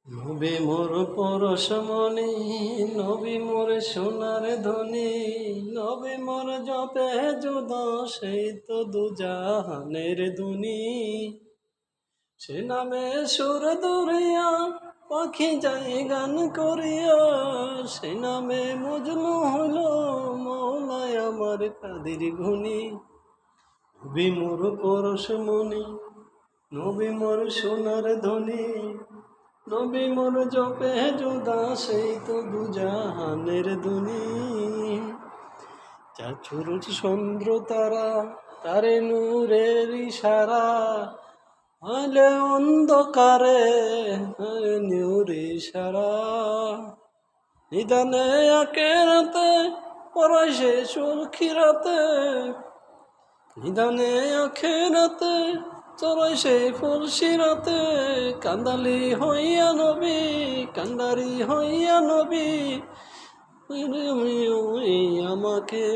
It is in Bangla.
নবী মোর পরশমণি, নবী মোর সোনার ধ্বনি, নবী মোর জপে যুদা সেই তো দুজাহানের দুনি। সে নামে সুর দুরিয়া পাখি যায় গান করিয়া, সে নামে মজনু হইল মৌলায় আমার কাদের ঘুনি। নবী মোর পরশমণি, নবী মোর সোনার ধ্বনি, নবী মোর জপে যুদা সেই তো দুজাহানের দুনি। চাচুর চন্দ্র তারা, তারে নূরের ইশারা, আলে অন্ধকারে নূর ইশারা। নিদানে আখেরাতে পরায় সে সুরখিরাতে, নিদানে আখেরাতে চড়াই সে ফুলসিরাতে। কান্দালি হইয়া নবী, কান্দারি হইয়া নবী, আমাকে